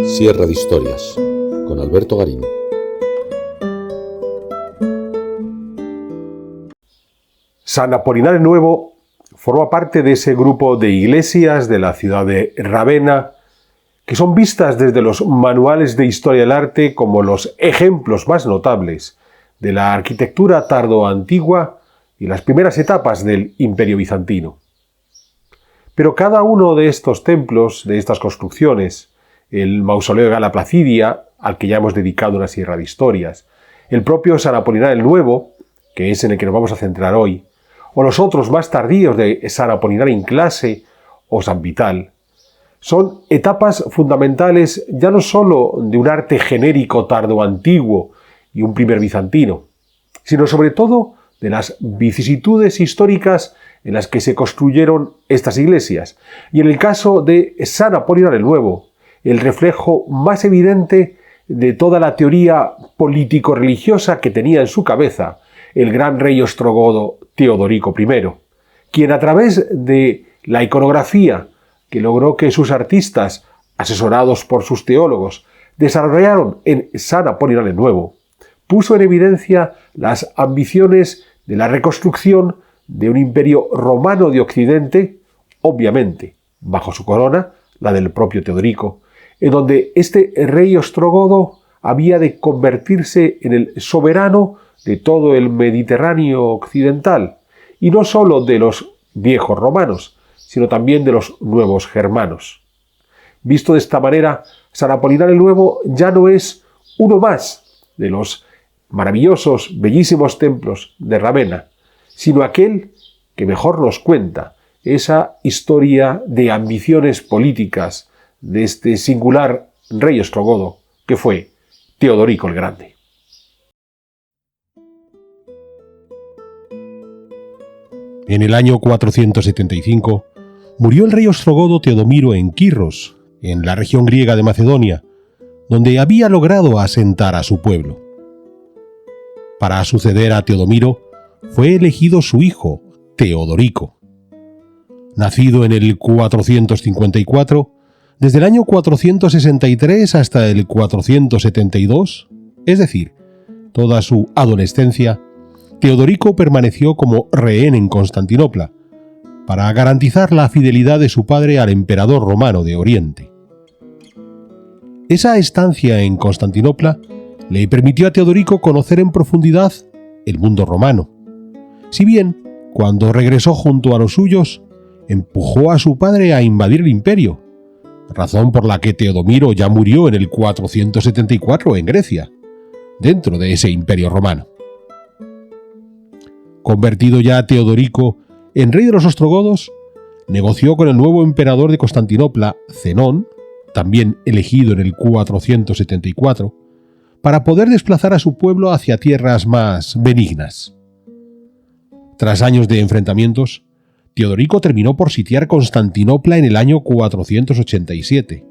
Sierra de Historias, con Alberto Garín. San Apolinar el Nuevo forma parte de ese grupo de iglesias de la ciudad de Ravenna que son vistas desde los manuales de historia del arte como los ejemplos más notables de la arquitectura tardoantigua y las primeras etapas del Imperio Bizantino. Pero cada uno de estos templos, de estas construcciones, el mausoleo de Gala Placidia, al que ya hemos dedicado una sierra de historias, el propio San Apolinar el Nuevo, que es en el que nos vamos a centrar hoy, o los otros más tardíos de San Apolinar in Classe o San Vital, son etapas fundamentales ya no sólo de un arte genérico tardoantiguo y un primer bizantino, sino sobre todo de las vicisitudes históricas en las que se construyeron estas iglesias, y en el caso de San Apolinar el Nuevo, el reflejo más evidente de toda la teoría político-religiosa que tenía en su cabeza el gran rey ostrogodo Teodorico I, quien a través de la iconografía que logró que sus artistas, asesorados por sus teólogos, desarrollaron en San Apolinar el Nuevo, puso en evidencia las ambiciones de la reconstrucción de un imperio romano de Occidente, obviamente bajo su corona, la del propio Teodorico, en donde este rey ostrogodo había de convertirse en el soberano de todo el Mediterráneo occidental, y no sólo de los viejos romanos, sino también de los nuevos germanos. Visto de esta manera, San Apolinar el Nuevo ya no es uno más de los maravillosos, bellísimos templos de Ravenna, sino aquel que mejor nos cuenta esa historia de ambiciones políticas de este singular rey ostrogodo que fue Teodorico el Grande. En el año 475 murió el rey ostrogodo Teodomiro en Quirros, en la región griega de Macedonia, donde había logrado asentar a su pueblo. Para suceder a Teodomiro fue elegido su hijo, Teodorico. Nacido en el 454, desde el año 463 hasta el 472, es decir, toda su adolescencia, Teodorico permaneció como rehén en Constantinopla, para garantizar la fidelidad de su padre al emperador romano de Oriente. Esa estancia en Constantinopla le permitió a Teodorico conocer en profundidad el mundo romano, si bien, cuando regresó junto a los suyos, empujó a su padre a invadir el imperio, razón por la que Teodomiro ya murió en el 474 en Grecia, dentro de ese imperio romano. Convertido ya Teodorico en rey de los ostrogodos, negoció con el nuevo emperador de Constantinopla, Zenón, también elegido en el 474, para poder desplazar a su pueblo hacia tierras más benignas. Tras años de enfrentamientos, Teodorico terminó por sitiar Constantinopla en el año 487.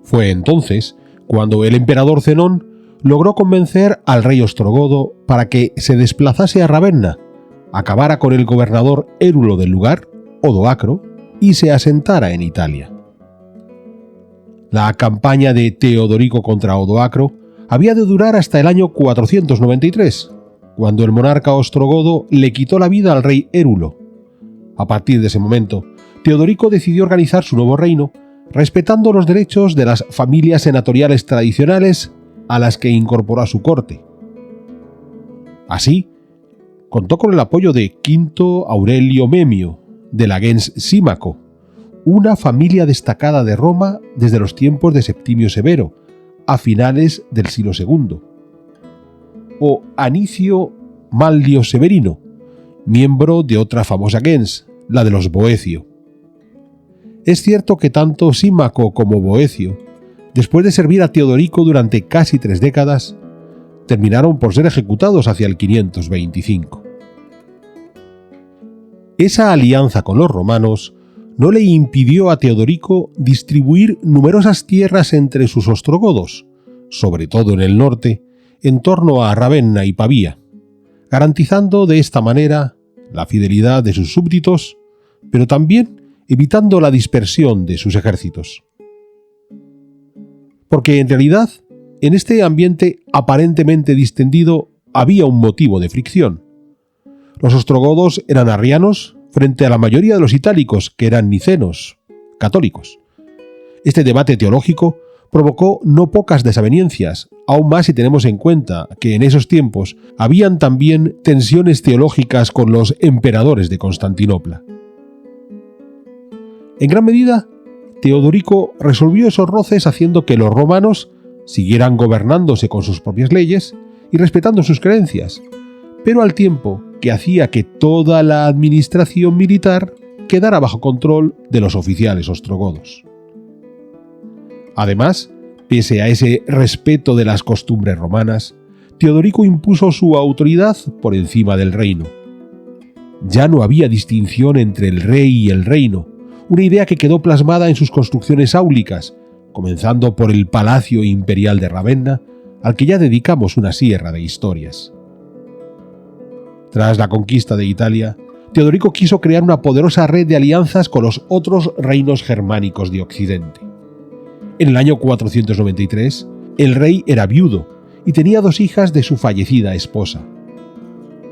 Fue entonces cuando el emperador Zenón logró convencer al rey ostrogodo para que se desplazase a Ravenna, acabara con el gobernador érulo del lugar, Odoacro, y se asentara en Italia. La campaña de Teodorico contra Odoacro había de durar hasta el año 493, cuando el monarca ostrogodo le quitó la vida al rey érulo. A partir de ese momento, Teodorico decidió organizar su nuevo reino, respetando los derechos de las familias senatoriales tradicionales a las que incorporó a su corte. Así, contó con el apoyo de Quinto Aurelio Memio, de la gens Símaco, una familia destacada de Roma desde los tiempos de Septimio Severo, a finales del siglo II, o Anicio Manlio Severino, miembro de otra famosa gens, la de los Boecio. Es cierto que tanto Símaco como Boecio, después de servir a Teodorico durante casi 3 décadas, terminaron por ser ejecutados hacia el 525. Esa alianza con los romanos no le impidió a Teodorico distribuir numerosas tierras entre sus ostrogodos, sobre todo en el norte, en torno a Ravenna y Pavía, garantizando de esta manera la fidelidad de sus súbditos, pero también evitando la dispersión de sus ejércitos. porque en realidad, en este ambiente aparentemente distendido, había un motivo de fricción. Los ostrogodos eran arrianos frente a la mayoría de los itálicos, que eran nicenos, católicos. Este debate teológico provocó no pocas desavenencias, aún más si tenemos en cuenta que en esos tiempos habían también tensiones teológicas con los emperadores de Constantinopla. En gran medida, Teodorico resolvió esos roces haciendo que los romanos siguieran gobernándose con sus propias leyes y respetando sus creencias, pero al tiempo que hacía que toda la administración militar quedara bajo control de los oficiales ostrogodos. Además, pese a ese respeto de las costumbres romanas, Teodorico impuso su autoridad por encima del reino. Ya no había distinción entre el rey y el reino, una idea que quedó plasmada en sus construcciones áulicas, comenzando por el Palacio Imperial de Ravenna, al que ya dedicamos una sierra de historias. Tras la conquista de Italia, Teodorico quiso crear una poderosa red de alianzas con los otros reinos germánicos de Occidente. En el año 493, el rey era viudo y tenía 2 hijas de su fallecida esposa.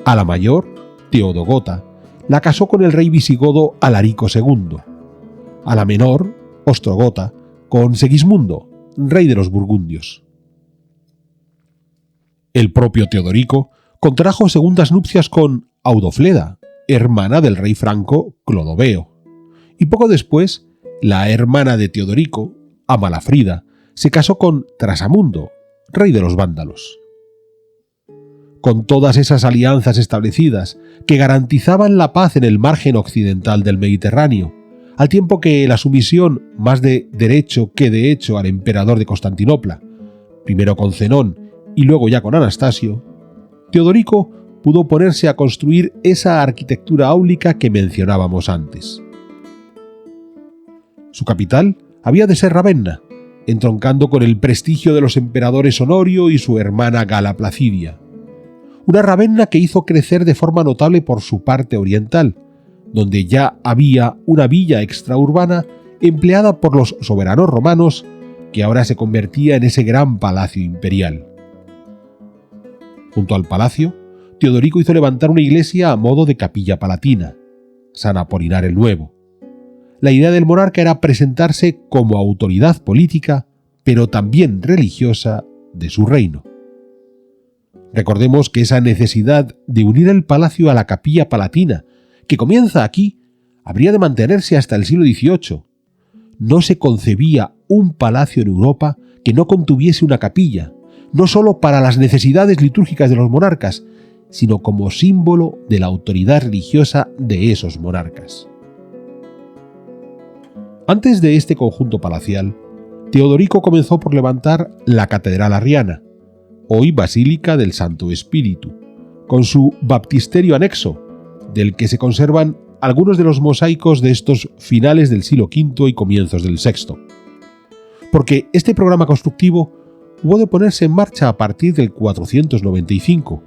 A la mayor, Teodogota, la casó con el rey visigodo Alarico II. A la menor, Ostrogota, con Segismundo, rey de los burgundios. El propio Teodorico contrajo segundas nupcias con Audofleda, hermana del rey franco Clodoveo, y poco después, la hermana de Teodorico, Amalafrida, se casó con Trasamundo, rey de los vándalos. Con todas esas alianzas establecidas que garantizaban la paz en el margen occidental del Mediterráneo, al tiempo que la sumisión más de derecho que de hecho al emperador de Constantinopla, primero con Zenón y luego ya con Anastasio, Teodorico pudo ponerse a construir esa arquitectura áulica que mencionábamos antes. Su capital había de ser Ravenna, entroncando con el prestigio de los emperadores Honorio y su hermana Gala Placidia. Una Ravenna que hizo crecer de forma notable por su parte oriental, donde ya había una villa extraurbana empleada por los soberanos romanos, que ahora se convertía en ese gran palacio imperial. Junto al palacio, Teodorico hizo levantar una iglesia a modo de capilla palatina, San Apolinar el Nuevo. La idea del monarca era presentarse como autoridad política, pero también religiosa, de su reino. Recordemos que esa necesidad de unir el palacio a la capilla palatina, que comienza aquí, habría de mantenerse hasta el siglo XVIII. No se concebía un palacio en Europa que no contuviese una capilla, no solo para las necesidades litúrgicas de los monarcas, sino como símbolo de la autoridad religiosa de esos monarcas. Antes de este conjunto palacial, Teodorico comenzó por levantar la Catedral Arriana, hoy Basílica del Santo Espíritu, con su baptisterio anexo, del que se conservan algunos de los mosaicos de estos finales del siglo V y comienzos del VI. Porque este programa constructivo hubo de ponerse en marcha a partir del 495,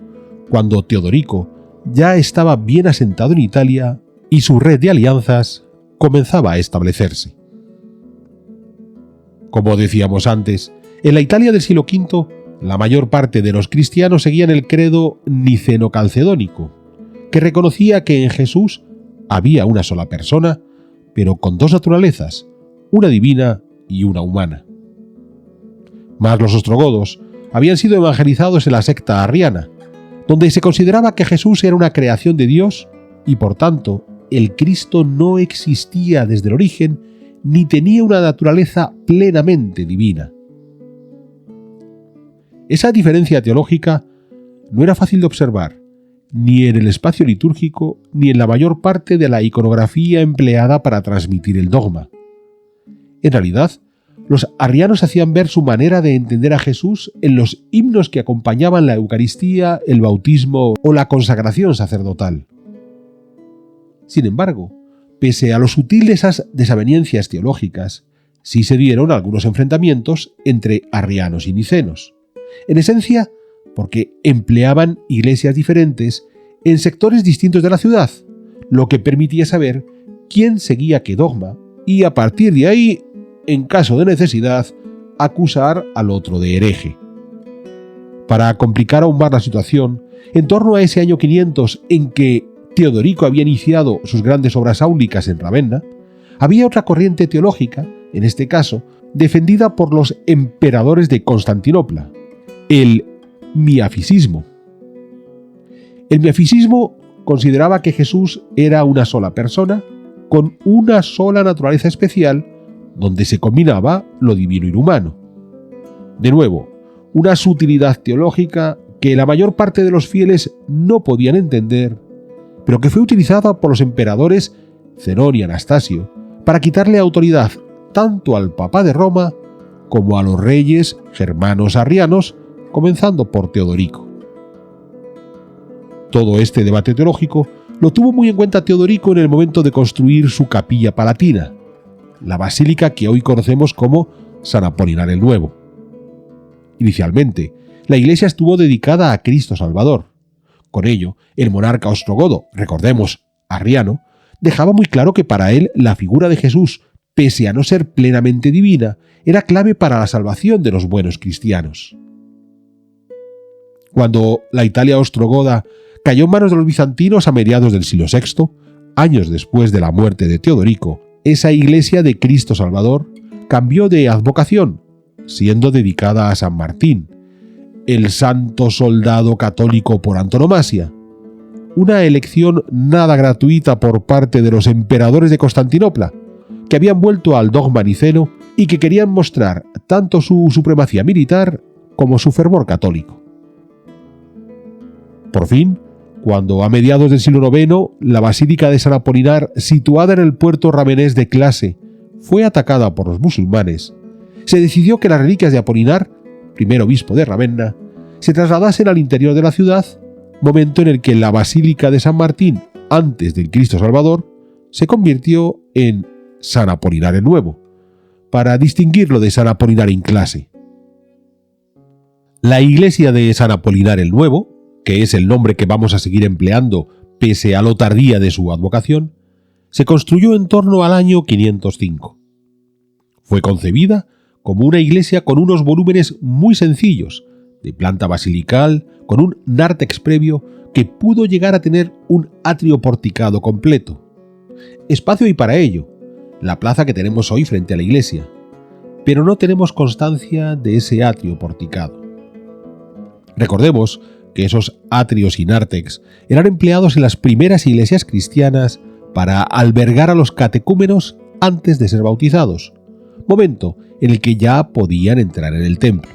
cuando Teodorico ya estaba bien asentado en Italia y su red de alianzas comenzaba a establecerse. Como decíamos antes, en la Italia del siglo V, la mayor parte de los cristianos seguían el credo niceno-calcedónico, que reconocía que en Jesús había una sola persona, pero con 2 naturalezas, una divina y una humana. Mas los ostrogodos habían sido evangelizados en la secta arriana, donde se consideraba que Jesús era una creación de Dios y por tanto el Cristo no existía desde el origen ni tenía una naturaleza plenamente divina. Esa diferencia teológica no era fácil de observar, ni en el espacio litúrgico ni en la mayor parte de la iconografía empleada para transmitir el dogma. En realidad, los arrianos hacían ver su manera de entender a Jesús en los himnos que acompañaban la Eucaristía, el bautismo o la consagración sacerdotal. Sin embargo, pese a lo sutil de esas desavenencias teológicas, sí se dieron algunos enfrentamientos entre arrianos y nicenos. En esencia, porque empleaban iglesias diferentes en sectores distintos de la ciudad, lo que permitía saber quién seguía qué dogma y a partir de ahí, en caso de necesidad, acusar al otro de hereje. Para complicar aún más la situación, en torno a ese año 500 en que Teodorico había iniciado sus grandes obras áulicas en Ravenna, había otra corriente teológica, en este caso, defendida por los emperadores de Constantinopla, el miafisismo. El miafisismo consideraba que Jesús era una sola persona, con una sola naturaleza especial, donde se combinaba lo divino y lo humano. De nuevo, una sutilidad teológica que la mayor parte de los fieles no podían entender, pero que fue utilizada por los emperadores Zenón y Anastasio para quitarle autoridad tanto al Papa de Roma como a los reyes germanos arrianos, comenzando por Teodorico. Todo este debate teológico lo tuvo muy en cuenta Teodorico en el momento de construir su capilla palatina, la basílica que hoy conocemos como San Apolinar el Nuevo. Inicialmente, la iglesia estuvo dedicada a Cristo Salvador. Con ello, el monarca ostrogodo, recordemos, arriano, dejaba muy claro que para él la figura de Jesús, pese a no ser plenamente divina, era clave para la salvación de los buenos cristianos. Cuando la Italia ostrogoda cayó en manos de los bizantinos a mediados del siglo VI, años después de la muerte de Teodorico, esa iglesia de Cristo Salvador cambió de advocación, siendo dedicada a San Martín, el santo soldado católico por antonomasia, una elección nada gratuita por parte de los emperadores de Constantinopla, que habían vuelto al dogma niceno y que querían mostrar tanto su supremacía militar como su fervor católico. Por fin, cuando a mediados del siglo IX la Basílica de San Apolinar, situada en el puerto ramenés de Clase, fue atacada por los musulmanes, se decidió que las reliquias de Apolinar, primer obispo de Ravenna, se trasladasen al interior de la ciudad, momento en el que la Basílica de San Martín, antes del Cristo Salvador, se convirtió en San Apolinar el Nuevo, para distinguirlo de San Apolinar in Clase. La iglesia de San Apolinar el Nuevo, que es el nombre que vamos a seguir empleando pese a lo tardía de su advocación, se construyó en torno al año 505. Fue concebida como una iglesia con unos volúmenes muy sencillos, de planta basilical, con un nártex previo que pudo llegar a tener un atrio porticado completo. Espacio hay para ello, la plaza que tenemos hoy frente a la iglesia, pero no tenemos constancia de ese atrio porticado. Recordemos que esos atrios y nártex eran empleados en las primeras iglesias cristianas para albergar a los catecúmenos antes de ser bautizados, momento en el que ya podían entrar en el templo.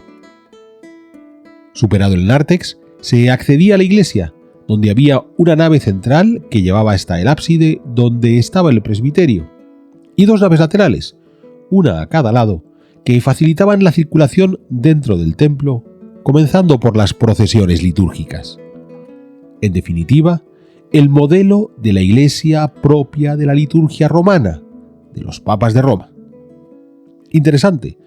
Superado el nártex, se accedía a la iglesia, donde había una nave central que llevaba hasta el ábside donde estaba el presbiterio, y dos naves laterales, una a cada lado, que facilitaban la circulación dentro del templo, comenzando por las procesiones litúrgicas. En definitiva, el modelo de la iglesia propia de la liturgia romana, de los papas de Roma. Interesante,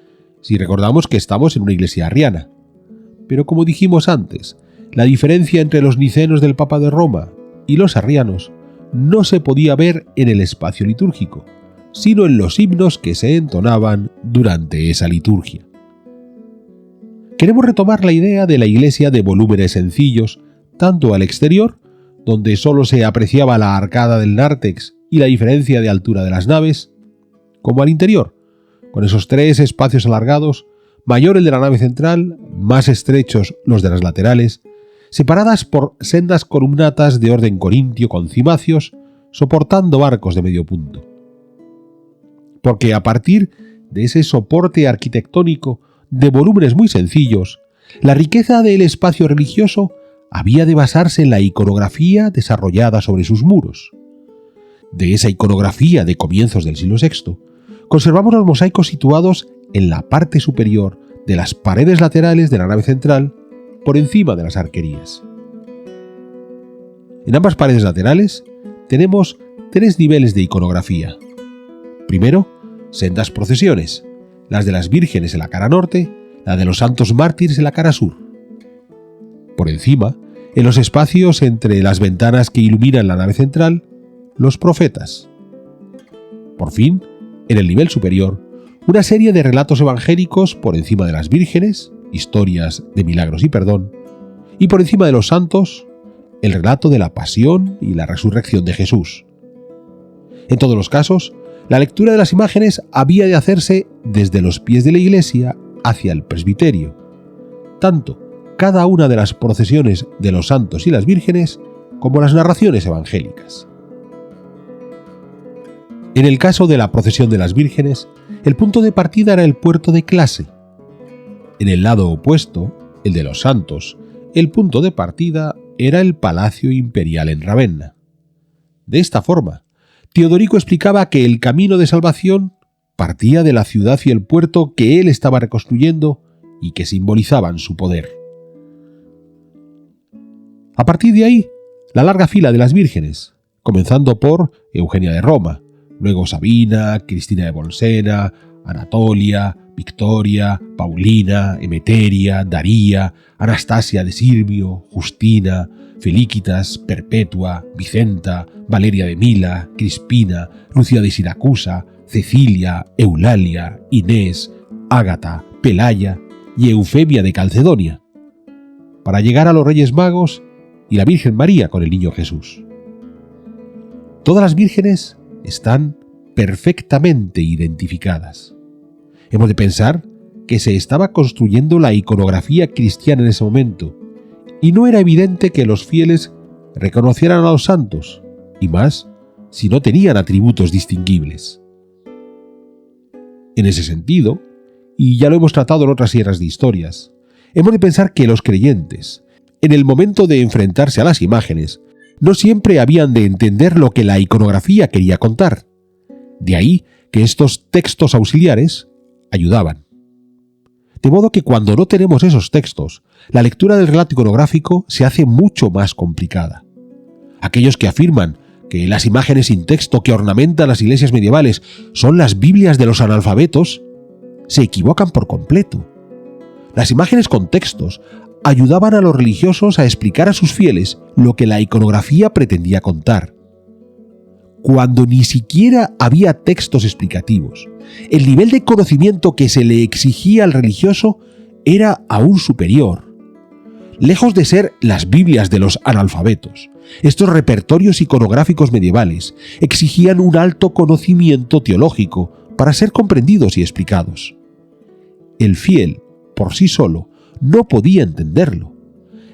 si recordamos que estamos en una iglesia arriana. Pero como dijimos antes, la diferencia entre los nicenos del Papa de Roma y los arrianos no se podía ver en el espacio litúrgico, sino en los himnos que se entonaban durante esa liturgia. Queremos retomar la idea de la iglesia de volúmenes sencillos, tanto al exterior, donde solo se apreciaba la arcada del nártex y la diferencia de altura de las naves, como al interior, con esos tres espacios alargados, mayor el de la nave central, más estrechos los de las laterales, separadas por sendas columnatas de orden corintio con cimacios, soportando arcos de medio punto. Porque a partir de ese soporte arquitectónico de volúmenes muy sencillos, la riqueza del espacio religioso había de basarse en la iconografía desarrollada sobre sus muros. De esa iconografía de comienzos del siglo VI, conservamos los mosaicos situados en la parte superior de las paredes laterales de la nave central, por encima de las arquerías. En ambas paredes laterales tenemos tres niveles de iconografía. Primero, sendas procesiones, las de las vírgenes en la cara norte, la de los santos mártires en la cara sur. Por encima, en los espacios entre las ventanas que iluminan la nave central, los profetas. Por fin, en el nivel superior, una serie de relatos evangélicos por encima de las vírgenes, historias de milagros y perdón, y por encima de los santos, el relato de la pasión y la resurrección de Jesús. En todos los casos, la lectura de las imágenes había de hacerse desde los pies de la iglesia hacia el presbiterio, tanto cada una de las procesiones de los santos y las vírgenes como las narraciones evangélicas. En el caso de la procesión de las vírgenes, el punto de partida era el puerto de clase. En el lado opuesto, el de los santos, el punto de partida era el Palacio Imperial en Ravenna. De esta forma, Teodorico explicaba que el camino de salvación partía de la ciudad y el puerto que él estaba reconstruyendo y que simbolizaban su poder. A partir de ahí, la larga fila de las vírgenes, comenzando por Eugenia de Roma, luego Sabina, Cristina de Bolsena, Anatolia, Victoria, Paulina, Emeteria, Daría, Anastasia de Sirmio, Justina, Felíquitas, Perpetua, Vicenta, Valeria de Mila, Crispina, Lucia de Siracusa, Cecilia, Eulalia, Inés, Ágata, Pelaya y Eufemia de Calcedonia, para llegar a los Reyes Magos y la Virgen María con el Niño Jesús. Todas las vírgenes están perfectamente identificadas. Hemos de pensar que se estaba construyendo la iconografía cristiana en ese momento, y no era evidente que los fieles reconocieran a los santos, y más si no tenían atributos distinguibles. En ese sentido, y ya lo hemos tratado en otras sierras de historias, hemos de pensar que los creyentes, en el momento de enfrentarse a las imágenes, no siempre habían de entender lo que la iconografía quería contar. De ahí que estos textos auxiliares ayudaban. De modo que cuando no tenemos esos textos, la lectura del relato iconográfico se hace mucho más complicada. Aquellos que afirman que las imágenes sin texto que ornamentan las iglesias medievales son las Biblias de los analfabetos, se equivocan por completo. Las imágenes con textos ayudaban a los religiosos a explicar a sus fieles lo que la iconografía pretendía contar. Cuando ni siquiera había textos explicativos, el nivel de conocimiento que se le exigía al religioso era aún superior. Lejos de ser las Biblias de los analfabetos, estos repertorios iconográficos medievales exigían un alto conocimiento teológico para ser comprendidos y explicados. El fiel, por sí solo, no podía entenderlo.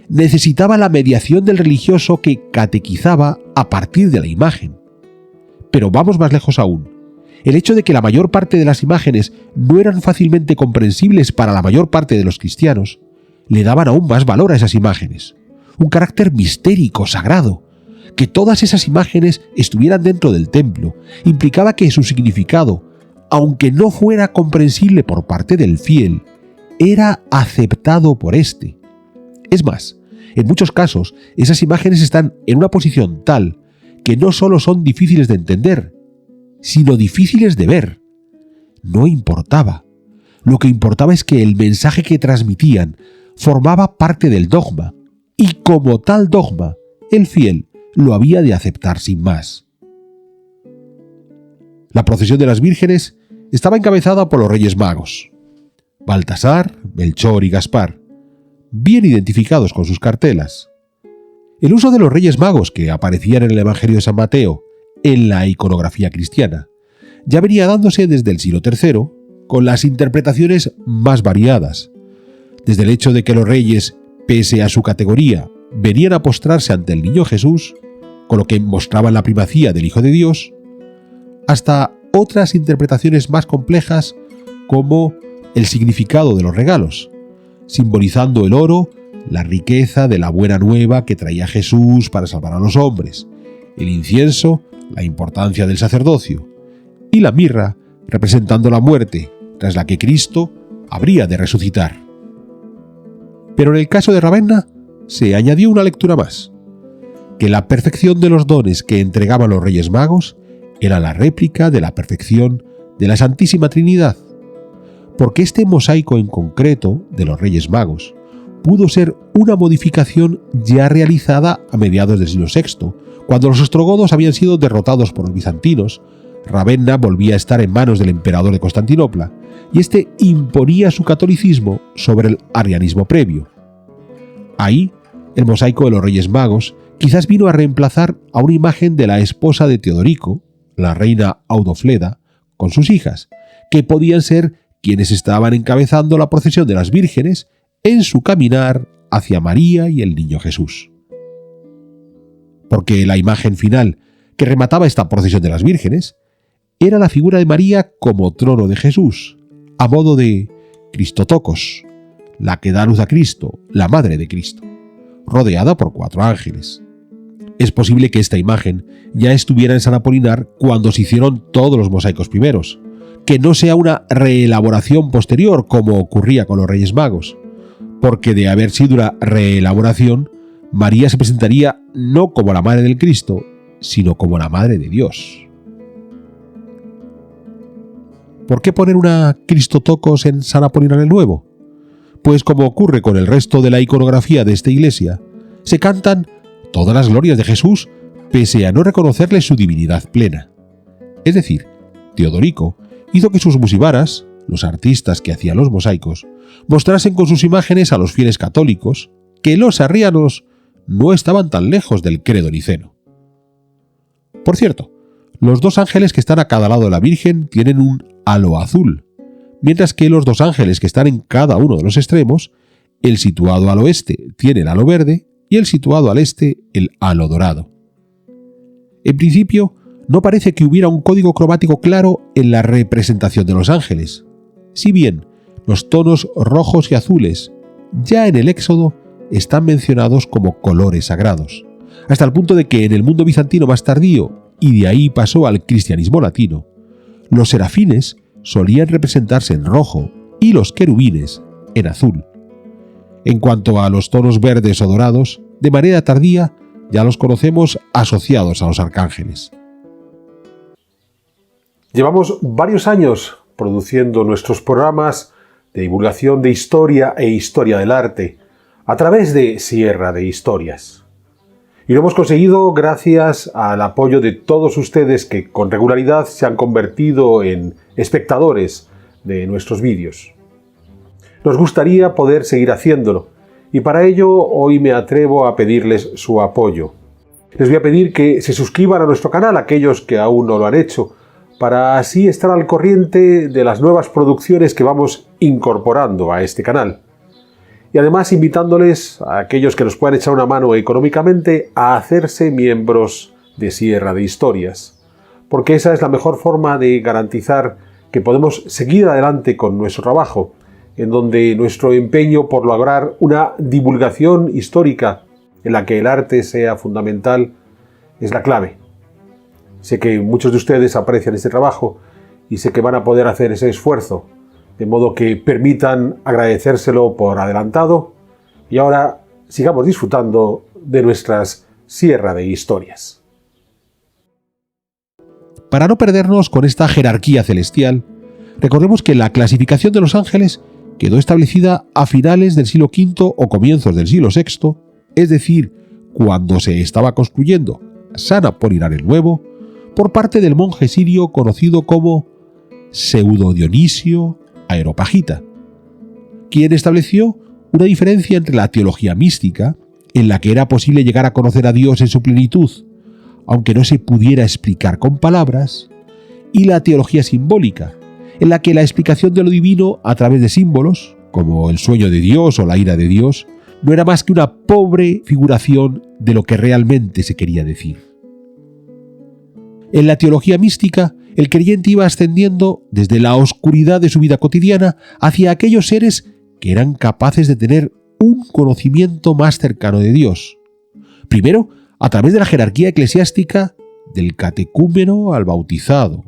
Necesitaba la mediación del religioso que catequizaba a partir de la imagen. Pero vamos más lejos aún. El hecho de que la mayor parte de las imágenes no eran fácilmente comprensibles para la mayor parte de los cristianos, le daban aún más valor a esas imágenes, un carácter mistérico, sagrado. Que todas esas imágenes estuvieran dentro del templo implicaba que su significado, aunque no fuera comprensible por parte del fiel, era aceptado por éste. Es más, en muchos casos, esas imágenes están en una posición tal que no solo son difíciles de entender, sino difíciles de ver. No importaba. Lo que importaba es que el mensaje que transmitían formaba parte del dogma, y como tal dogma, el fiel lo había de aceptar sin más. La procesión de las vírgenes estaba encabezada por los Reyes Magos, Baltasar, Melchor y Gaspar, bien identificados con sus cartelas. El uso de los Reyes Magos que aparecían en el Evangelio de San Mateo en la iconografía cristiana ya venía dándose desde el siglo III, con las interpretaciones más variadas, desde el hecho de que los reyes, pese a su categoría, venían a postrarse ante el Niño Jesús, con lo que mostraban la primacía del Hijo de Dios, hasta otras interpretaciones más complejas como el significado de los regalos, simbolizando el oro, la riqueza de la buena nueva que traía Jesús para salvar a los hombres, el incienso, la importancia del sacerdocio, y la mirra, representando la muerte, tras la que Cristo habría de resucitar. Pero en el caso de Ravenna se añadió una lectura más, que la perfección de los dones que entregaban los Reyes Magos era la réplica de la perfección de la Santísima Trinidad, porque este mosaico en concreto de los Reyes Magos pudo ser una modificación ya realizada a mediados del siglo VI, cuando los ostrogodos habían sido derrotados por los bizantinos Ravenna volvía a estar en manos del emperador de Constantinopla, y este imponía su catolicismo sobre el arrianismo previo. Ahí, el mosaico de los Reyes Magos quizás vino a reemplazar a una imagen de la esposa de Teodorico, la reina Audofleda, con sus hijas, que podían ser quienes estaban encabezando la procesión de las vírgenes en su caminar hacia María y el niño Jesús. Porque la imagen final que remataba esta procesión de las vírgenes era la figura de María como trono de Jesús, a modo de Cristotocos, la que da luz a Cristo, la madre de Cristo, rodeada por 4 ángeles. Es posible que esta imagen ya estuviera en San Apolinar cuando se hicieron todos los mosaicos primeros, que no sea una reelaboración posterior como ocurría con los Reyes Magos, porque de haber sido una reelaboración, María se presentaría no como la madre del Cristo, sino como la madre de Dios. ¿Por qué poner una Cristotocos en San Apolinar el Nuevo? Pues como ocurre con el resto de la iconografía de esta iglesia, se cantan todas las glorias de Jesús pese a no reconocerle su divinidad plena. Es decir, Teodorico hizo que sus musivaras, los artistas que hacían los mosaicos, mostrasen con sus imágenes a los fieles católicos que los arrianos no estaban tan lejos del credo niceno. Por cierto, los 2 ángeles que están a cada lado de la Virgen tienen un halo azul, mientras que los 2 ángeles que están en cada uno de los extremos, el situado al oeste tiene el halo verde y el situado al este el halo dorado. En principio, no parece que hubiera un código cromático claro en la representación de los ángeles, si bien los tonos rojos y azules, ya en el Éxodo, están mencionados como colores sagrados, hasta el punto de que en el mundo bizantino más tardío, y de ahí pasó al cristianismo latino, los serafines solían representarse en rojo y los querubines en azul. En cuanto a los tonos verdes o dorados, de manera tardía ya los conocemos asociados a los arcángeles. Llevamos varios años produciendo nuestros programas de divulgación de historia e historia del arte a través de Sierra de Historias. Y lo hemos conseguido gracias al apoyo de todos ustedes que con regularidad se han convertido en espectadores de nuestros vídeos. Nos gustaría poder seguir haciéndolo y para ello hoy me atrevo a pedirles su apoyo. Les voy a pedir que se suscriban a nuestro canal aquellos que aún no lo han hecho, para así estar al corriente de las nuevas producciones que vamos incorporando a este canal. Y además invitándoles a aquellos que nos puedan echar una mano económicamente a hacerse miembros de Sierra de Historias, porque esa es la mejor forma de garantizar que podemos seguir adelante con nuestro trabajo, en donde nuestro empeño por lograr una divulgación histórica en la que el arte sea fundamental es la clave. Sé que muchos de ustedes aprecian este trabajo y sé que van a poder hacer ese esfuerzo, de modo que permitan agradecérselo por adelantado y ahora sigamos disfrutando de nuestras Sierra de Historias. Para no perdernos con esta jerarquía celestial, recordemos que la clasificación de los ángeles quedó establecida a finales del siglo V o comienzos del siglo VI, es decir, cuando se estaba construyendo San Apolinar el Nuevo, por parte del monje sirio conocido como Pseudo Dionisio Areopagita, quien estableció una diferencia entre la teología mística, en la que era posible llegar a conocer a Dios en su plenitud, aunque no se pudiera explicar con palabras, y la teología simbólica, en la que la explicación de lo divino a través de símbolos, como el sueño de Dios o la ira de Dios, no era más que una pobre figuración de lo que realmente se quería decir. En la teología mística, el creyente iba ascendiendo desde la oscuridad de su vida cotidiana hacia aquellos seres que eran capaces de tener un conocimiento más cercano de Dios. Primero, a través de la jerarquía eclesiástica del catecúmeno al bautizado,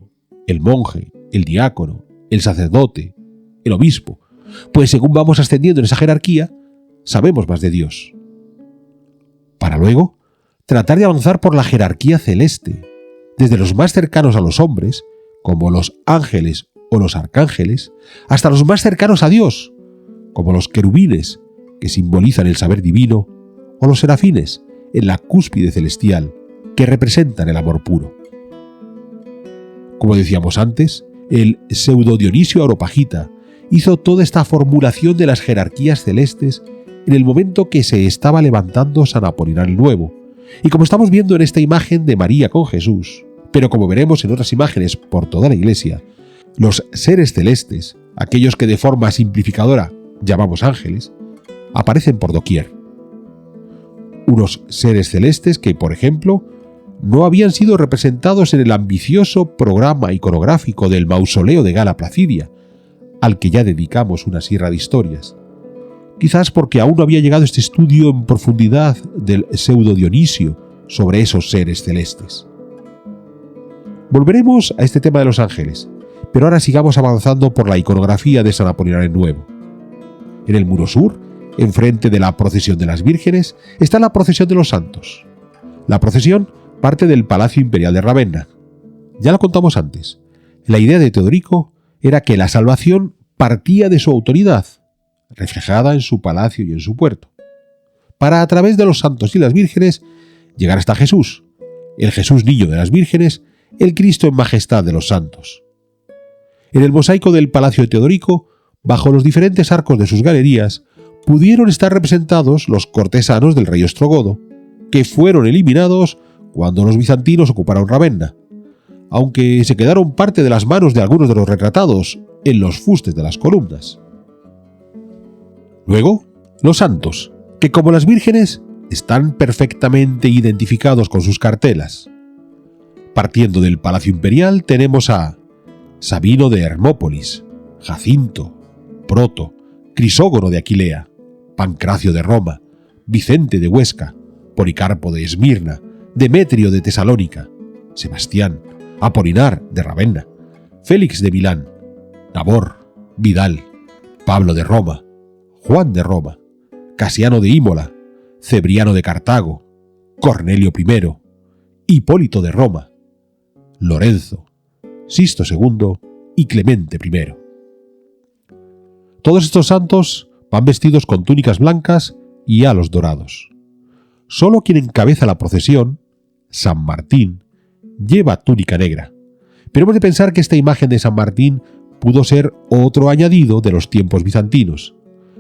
el monje, el diácono, el sacerdote, el obispo, pues según vamos ascendiendo en esa jerarquía, sabemos más de Dios. Para luego, tratar de avanzar por la jerarquía celeste, desde los más cercanos a los hombres, como los ángeles o los arcángeles, hasta los más cercanos a Dios, como los querubines, que simbolizan el saber divino, o los serafines, en la cúspide celestial, que representan el amor puro. Como decíamos antes, el pseudo Dionisio Areopagita hizo toda esta formulación de las jerarquías celestes en el momento que se estaba levantando San Apolinar el Nuevo, y como estamos viendo en esta imagen de María con Jesús, pero como veremos en otras imágenes por toda la Iglesia, los seres celestes, aquellos que de forma simplificadora llamamos ángeles, aparecen por doquier. Unos seres celestes que, por ejemplo, no habían sido representados en el ambicioso programa iconográfico del mausoleo de Gala Placidia, al que ya dedicamos una sierra de historias. Quizás porque aún no había llegado este estudio en profundidad del pseudo Dionisio sobre esos seres celestes. Volveremos a este tema de los ángeles, pero ahora sigamos avanzando por la iconografía de San Apolinar el Nuevo. En el muro sur, enfrente de la procesión de las vírgenes, está la procesión de los santos. La procesión parte del Palacio Imperial de Ravenna. Ya lo contamos antes. La idea de Teodorico era que la salvación partía de su autoridad, reflejada en su palacio y en su puerto, para a través de los santos y las vírgenes llegar hasta Jesús, el Jesús niño de las vírgenes, el Cristo en majestad de los santos. En el mosaico del Palacio de Teodorico, bajo los diferentes arcos de sus galerías, pudieron estar representados los cortesanos del rey ostrogodo, que fueron eliminados cuando los bizantinos ocuparon Ravenna, aunque se quedaron parte de las manos de algunos de los retratados en los fustes de las columnas. Luego, los santos, que como las vírgenes están perfectamente identificados con sus cartelas. Partiendo del Palacio Imperial tenemos a Sabino de Hermópolis, Jacinto, Proto, Crisógono de Aquilea, Pancracio de Roma, Vicente de Huesca, Policarpo de Esmirna, Demetrio de Tesalónica, Sebastián, Apolinar de Ravenna, Félix de Milán, Nabor, Vidal, Pablo de Roma, Juan de Roma, Casiano de Imola, Cebriano de Cartago, Cornelio I, Hipólito de Roma, Lorenzo, Sisto II y Clemente I. Todos estos santos van vestidos con túnicas blancas y halos dorados. Solo quien encabeza la procesión, San Martín, lleva túnica negra, pero hemos de pensar que esta imagen de San Martín pudo ser otro añadido de los tiempos bizantinos,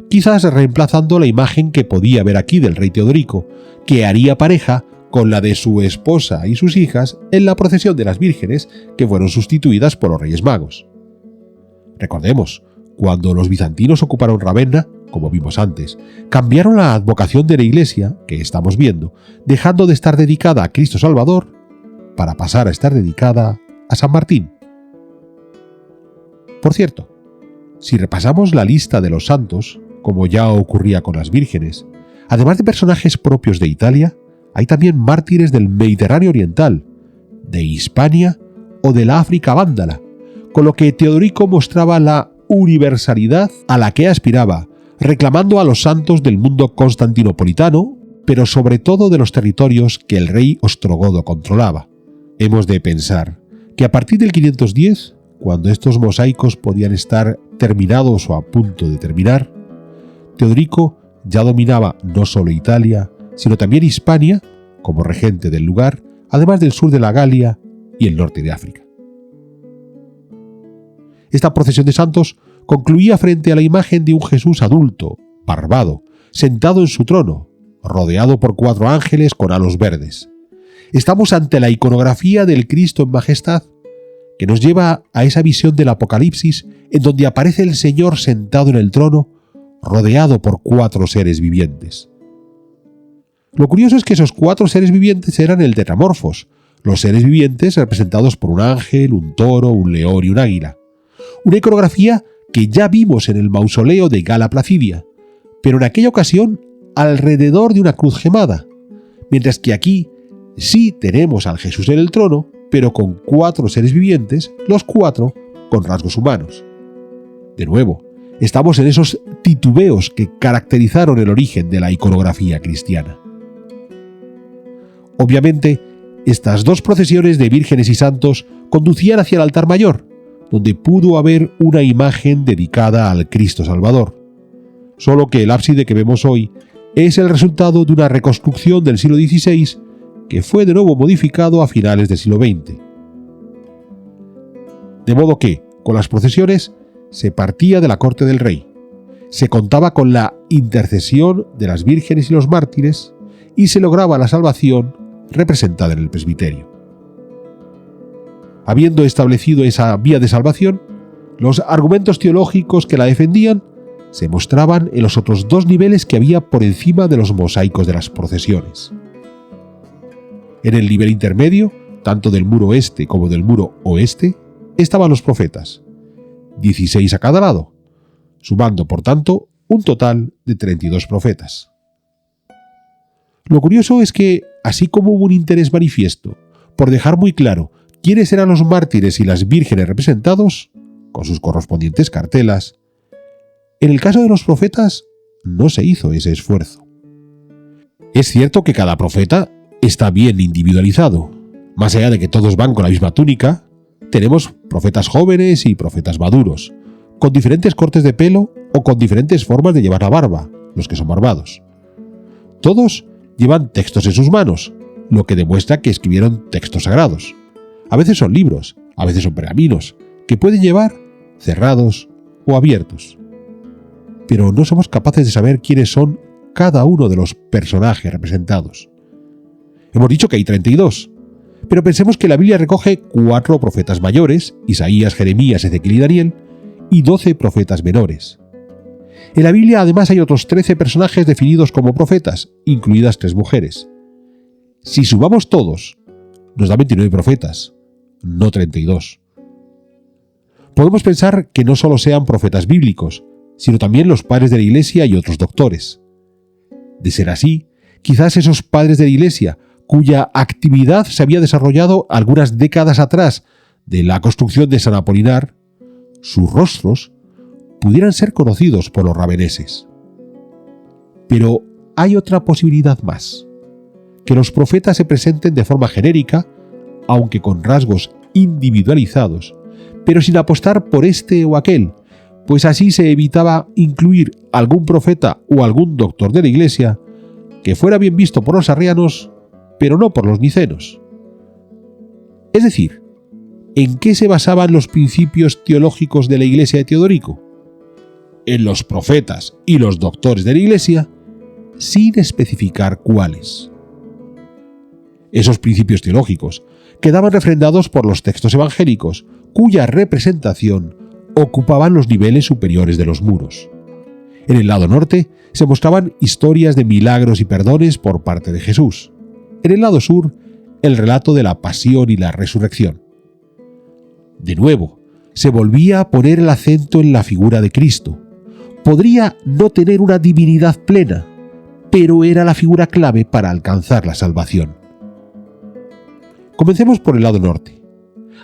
quizás reemplazando la imagen que podía haber aquí del rey Teodorico, que haría pareja con la de su esposa y sus hijas en la procesión de las vírgenes que fueron sustituidas por los Reyes Magos. Recordemos, cuando los bizantinos ocuparon Ravenna, como vimos antes, cambiaron la advocación de la iglesia, que estamos viendo, dejando de estar dedicada a Cristo Salvador para pasar a estar dedicada a San Martín. Por cierto, si repasamos la lista de los santos, como ya ocurría con las vírgenes, además de personajes propios de Italia, hay también mártires del Mediterráneo Oriental, de Hispania o de la África vándala, con lo que Teodorico mostraba la universalidad a la que aspiraba, reclamando a los santos del mundo constantinopolitano, pero sobre todo de los territorios que el rey ostrogodo controlaba. Hemos de pensar que a partir del 510, cuando estos mosaicos podían estar terminados o a punto de terminar, Teodorico ya dominaba no solo Italia, sino también Hispania, como regente del lugar, además del sur de la Galia y el norte de África. Esta procesión de santos concluía frente a la imagen de un Jesús adulto, barbado, sentado en su trono, rodeado por 4 ángeles con halos verdes. Estamos ante la iconografía del Cristo en majestad, que nos lleva a esa visión del Apocalipsis en donde aparece el Señor sentado en el trono, rodeado por 4 seres vivientes. Lo curioso es que esos 4 seres vivientes eran el tetramorfos, los seres vivientes representados por un ángel, un toro, un león y un águila. Una iconografía que ya vimos en el mausoleo de Gala Placidia, pero en aquella ocasión alrededor de una cruz gemada, mientras que aquí sí tenemos al Jesús en el trono, pero con 4 seres vivientes, los 4 con rasgos humanos. De nuevo, estamos en esos titubeos que caracterizaron el origen de la iconografía cristiana. Obviamente, estas 2 procesiones de vírgenes y santos conducían hacia el altar mayor, donde pudo haber una imagen dedicada al Cristo Salvador. Solo que el ábside que vemos hoy es el resultado de una reconstrucción del siglo XVI que fue de nuevo modificado a finales del siglo XX. De modo que, con las procesiones, se partía de la corte del rey, se contaba con la intercesión de las vírgenes y los mártires y se lograba la salvación representada en el presbiterio. Habiendo establecido esa vía de salvación, los argumentos teológicos que la defendían se mostraban en los otros dos niveles que había por encima de los mosaicos de las procesiones. En el nivel intermedio, tanto del muro este como del muro oeste, estaban los profetas, 16 a cada lado, sumando por tanto un total de 32 profetas. Lo curioso es que, así como hubo un interés manifiesto por dejar muy claro quiénes eran los mártires y las vírgenes representados, con sus correspondientes cartelas, en el caso de los profetas no se hizo ese esfuerzo. Es cierto que cada profeta está bien individualizado. Más allá de que todos van con la misma túnica, tenemos profetas jóvenes y profetas maduros, con diferentes cortes de pelo o con diferentes formas de llevar la barba, los que son barbados. Todos llevan textos en sus manos, lo que demuestra que escribieron textos sagrados. A veces son libros, a veces son pergaminos, que pueden llevar cerrados o abiertos. Pero no somos capaces de saber quiénes son cada uno de los personajes representados. Hemos dicho que hay 32, pero pensemos que la Biblia recoge 4 profetas mayores, Isaías, Jeremías, Ezequiel y Daniel, y 12 profetas menores. En la Biblia además hay otros 13 personajes definidos como profetas, incluidas 3 mujeres. Si sumamos todos, nos da 29 profetas, no 32. Podemos pensar que no solo sean profetas bíblicos, sino también los padres de la Iglesia y otros doctores. De ser así, quizás esos padres de la Iglesia, cuya actividad se había desarrollado algunas décadas atrás de la construcción de San Apolinar, sus rostros pudieran ser conocidos por los raveneses. Pero hay otra posibilidad más: que los profetas se presenten de forma genérica, aunque con rasgos individualizados, pero sin apostar por este o aquel, pues así se evitaba incluir algún profeta o algún doctor de la Iglesia que fuera bien visto por los arrianos, pero no por los nicenos. Es decir, ¿en qué se basaban los principios teológicos de la Iglesia de Teodorico? En los profetas y los doctores de la Iglesia, sin especificar cuáles. Esos principios teológicos quedaban refrendados por los textos evangélicos, cuya representación ocupaban los niveles superiores de los muros. En el lado norte se mostraban historias de milagros y perdones por parte de Jesús. En el lado sur, el relato de la pasión y la resurrección. De nuevo, se volvía a poner el acento en la figura de Cristo. Podría no tener una divinidad plena, pero era la figura clave para alcanzar la salvación. Comencemos por el lado norte.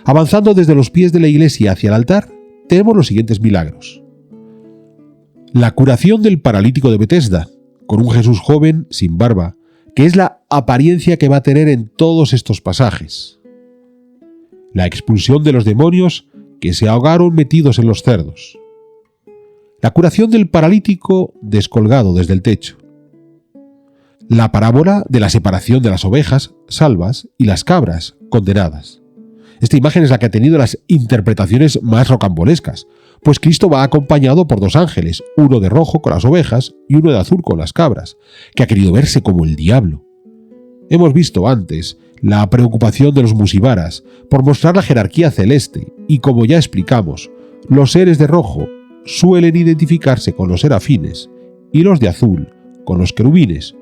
Avanzando desde los pies de la iglesia hacia el altar, tenemos los siguientes milagros. La curación del paralítico de Betesda, con un Jesús joven, sin barba, que es la apariencia que va a tener en todos estos pasajes. La expulsión de los demonios que se ahogaron metidos en los cerdos. La curación del paralítico descolgado desde el techo. La parábola de la separación de las ovejas salvas y las cabras condenadas. Esta imagen es la que ha tenido las interpretaciones más rocambolescas, pues Cristo va acompañado por 2 ángeles, uno de rojo con las ovejas y uno de azul con las cabras, que ha querido verse como el diablo. Hemos visto antes la preocupación de los musibaras por mostrar la jerarquía celeste y, como ya explicamos, los seres de rojo suelen identificarse con los serafines y los de azul con los querubines,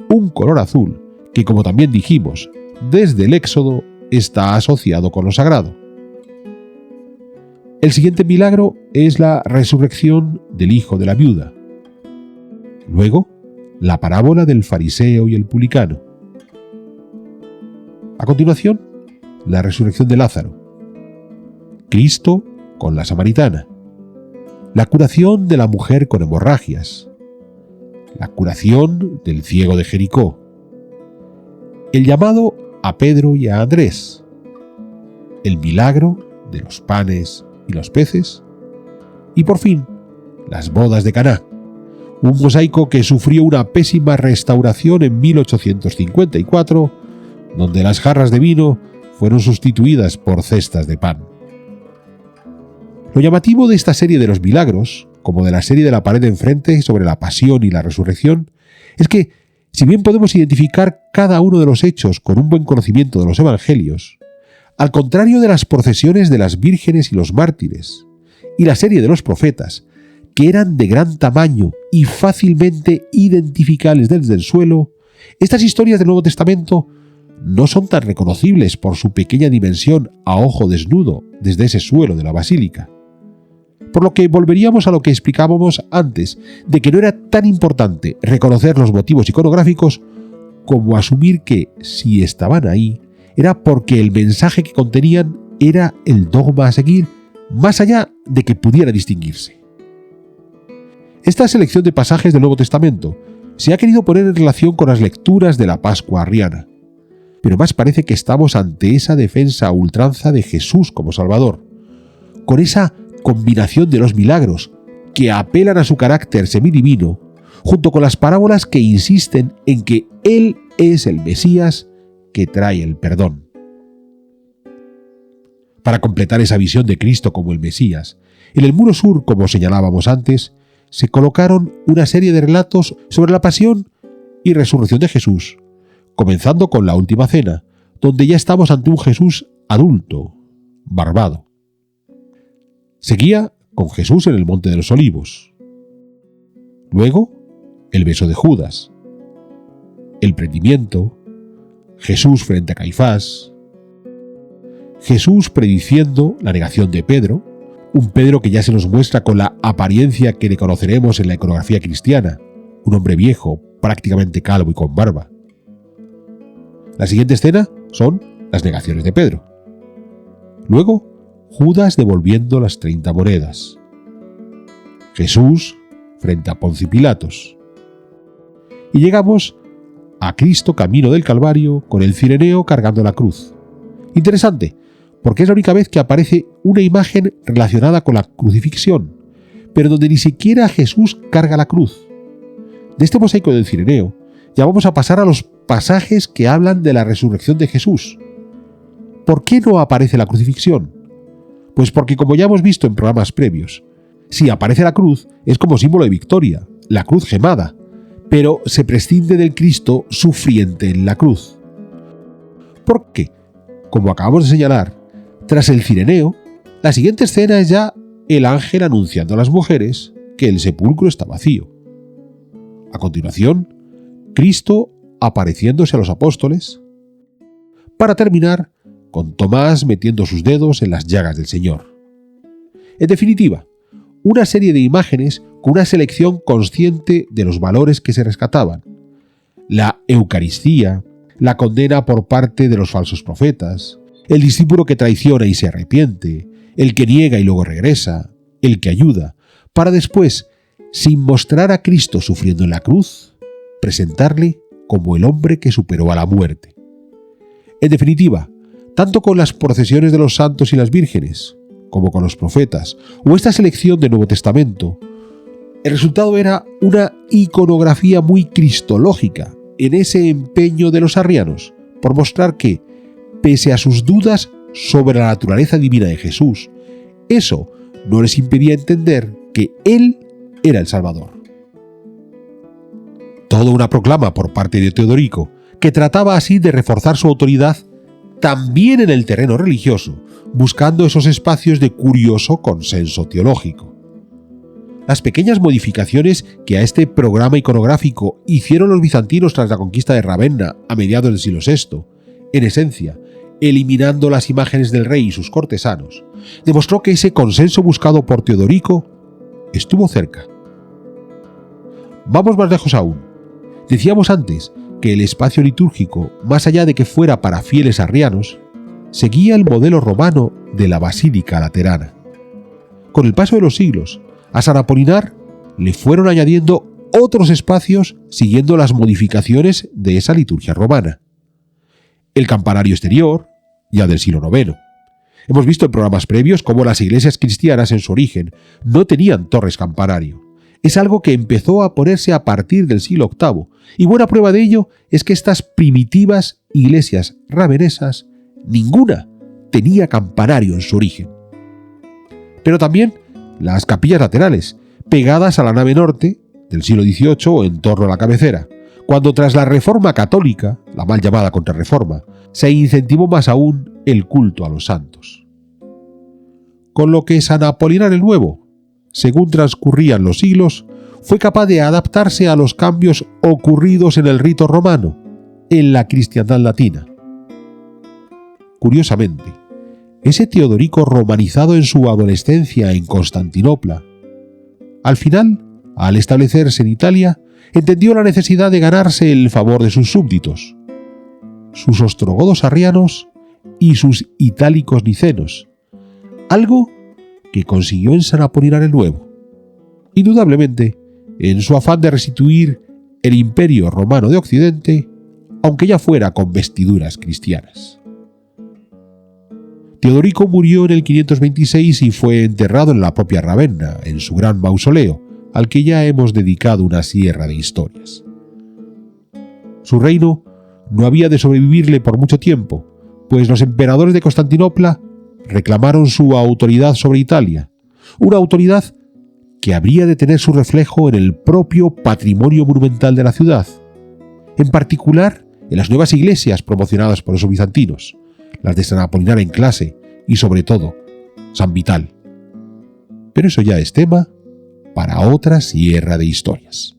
un color azul que, como también dijimos, desde el Éxodo está asociado con lo sagrado. El siguiente milagro es la resurrección del hijo de la viuda. Luego, la parábola del fariseo y el publicano. A continuación, la resurrección de Lázaro. Cristo con la samaritana. La curación de la mujer con hemorragias. La curación del ciego de Jericó. El llamado a Pedro y a Andrés. El milagro de los panes y los peces. Y por fin, las bodas de Caná, un mosaico que sufrió una pésima restauración en 1854, donde las jarras de vino fueron sustituidas por cestas de pan. Lo llamativo de esta serie de los milagros, como de la serie de la pared de enfrente sobre la pasión y la resurrección, es que, si bien podemos identificar cada uno de los hechos con un buen conocimiento de los evangelios, al contrario de las procesiones de las vírgenes y los mártires, y la serie de los profetas, que eran de gran tamaño y fácilmente identificables desde el suelo, estas historias del Nuevo Testamento no son tan reconocibles por su pequeña dimensión a ojo desnudo desde ese suelo de la basílica. Por lo que volveríamos a lo que explicábamos antes, de que no era tan importante reconocer los motivos iconográficos como asumir que, si estaban ahí, era porque el mensaje que contenían era el dogma a seguir, más allá de que pudiera distinguirse. Esta selección de pasajes del Nuevo Testamento se ha querido poner en relación con las lecturas de la Pascua arriana, pero más parece que estamos ante esa defensa a ultranza de Jesús como Salvador, con esa combinación de los milagros que apelan a su carácter semidivino, junto con las parábolas que insisten en que Él es el Mesías que trae el perdón. Para completar esa visión de Cristo como el Mesías, en el muro sur, como señalábamos antes, se colocaron una serie de relatos sobre la pasión y resurrección de Jesús, comenzando con la Última Cena, donde ya estamos ante un Jesús adulto, barbado. Seguía con Jesús en el Monte de los Olivos. Luego, el beso de Judas, el prendimiento, Jesús frente a Caifás, Jesús prediciendo la negación de Pedro, un Pedro que ya se nos muestra con la apariencia que le conoceremos en la iconografía cristiana, un hombre viejo, prácticamente calvo y con barba. La siguiente escena son las negaciones de Pedro. Luego, Judas devolviendo las 30 monedas. Jesús frente a Poncio Pilatos. Y llegamos a Cristo camino del Calvario con el cireneo cargando la cruz. Interesante, porque es la única vez que aparece una imagen relacionada con la crucifixión, pero donde ni siquiera Jesús carga la cruz. De este mosaico del cireneo ya vamos a pasar a los pasajes que hablan de la resurrección de Jesús. ¿Por qué no aparece la crucifixión? Pues porque, como ya hemos visto en programas previos, si aparece la cruz es como símbolo de victoria, la cruz gemada, pero se prescinde del Cristo sufriente en la cruz. Porque, como acabamos de señalar, tras el cireneo, la siguiente escena es ya el ángel anunciando a las mujeres que el sepulcro está vacío. A continuación, Cristo apareciéndose a los apóstoles, para terminar con Tomás metiendo sus dedos en las llagas del Señor. En definitiva, una serie de imágenes con una selección consciente de los valores que se rescataban. La Eucaristía, la condena por parte de los falsos profetas, el discípulo que traiciona y se arrepiente, el que niega y luego regresa, el que ayuda, para después, sin mostrar a Cristo sufriendo en la cruz, presentarle como el hombre que superó a la muerte. En definitiva, tanto con las procesiones de los santos y las vírgenes, como con los profetas, o esta selección del Nuevo Testamento, el resultado era una iconografía muy cristológica en ese empeño de los arrianos por mostrar que, pese a sus dudas sobre la naturaleza divina de Jesús, eso no les impedía entender que Él era el Salvador. Toda una proclama por parte de Teodorico, que trataba así de reforzar su autoridad también en el terreno religioso, buscando esos espacios de curioso consenso teológico. Las pequeñas modificaciones que a este programa iconográfico hicieron los bizantinos tras la conquista de Ravenna a mediados del siglo VI, en esencia, eliminando las imágenes del rey y sus cortesanos, demostró que ese consenso buscado por Teodorico estuvo cerca. Vamos más lejos aún. Decíamos antes que el espacio litúrgico, más allá de que fuera para fieles arrianos, seguía el modelo romano de la Basílica Laterana. Con el paso de los siglos, a San Apolinar le fueron añadiendo otros espacios siguiendo las modificaciones de esa liturgia romana. El campanario exterior, ya del siglo IX. Hemos visto en programas previos cómo las iglesias cristianas en su origen no tenían torres campanario. Es algo que empezó a ponerse a partir del siglo VIII, y buena prueba de ello es que estas primitivas iglesias ravenesas, ninguna tenía campanario en su origen. pero también las capillas laterales, pegadas a la nave norte del siglo XVIII o en torno a la cabecera, cuando tras la Reforma Católica, la mal llamada Contrarreforma, se incentivó más aún el culto a los santos. Con lo que San Apolinar el Nuevo, según transcurrían los siglos, fue capaz de adaptarse a los cambios ocurridos en el rito romano, en la cristiandad latina. Curiosamente, ese Teodorico romanizado en su adolescencia en Constantinopla, al final, al establecerse en Italia, entendió la necesidad de ganarse el favor de sus súbditos, sus ostrogodos arrianos y sus itálicos nicenos, algo que consiguió en San Apolinar el Nuevo, indudablemente en su afán de restituir el imperio romano de Occidente, aunque ya fuera con vestiduras cristianas. Teodorico murió en el 526 y fue enterrado en la propia Ravenna, en su gran mausoleo, al que ya hemos dedicado una sierra de historias. Su reino no había de sobrevivirle por mucho tiempo, pues los emperadores de Constantinopla reclamaron su autoridad sobre Italia, una autoridad que habría de tener su reflejo en el propio patrimonio monumental de la ciudad, en particular en las nuevas iglesias promocionadas por los bizantinos, las de San Apolinar en Clase y, sobre todo, San Vital. Pero eso ya es tema para otra sierra de historias.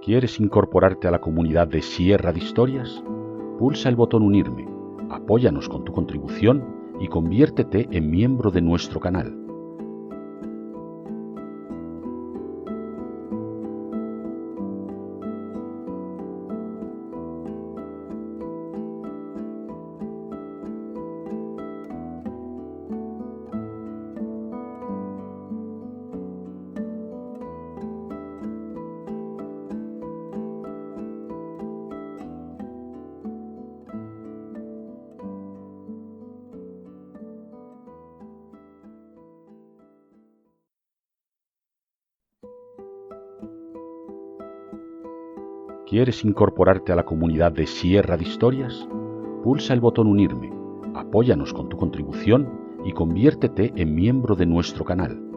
¿Quieres incorporarte a la comunidad de Sierra de Historias? Pulsa el botón Unirme, apóyanos con tu contribución y conviértete en miembro de nuestro canal. ¿Quieres incorporarte a la comunidad de Sierra de Historias? Pulsa el botón Unirme, apóyanos con tu contribución y conviértete en miembro de nuestro canal.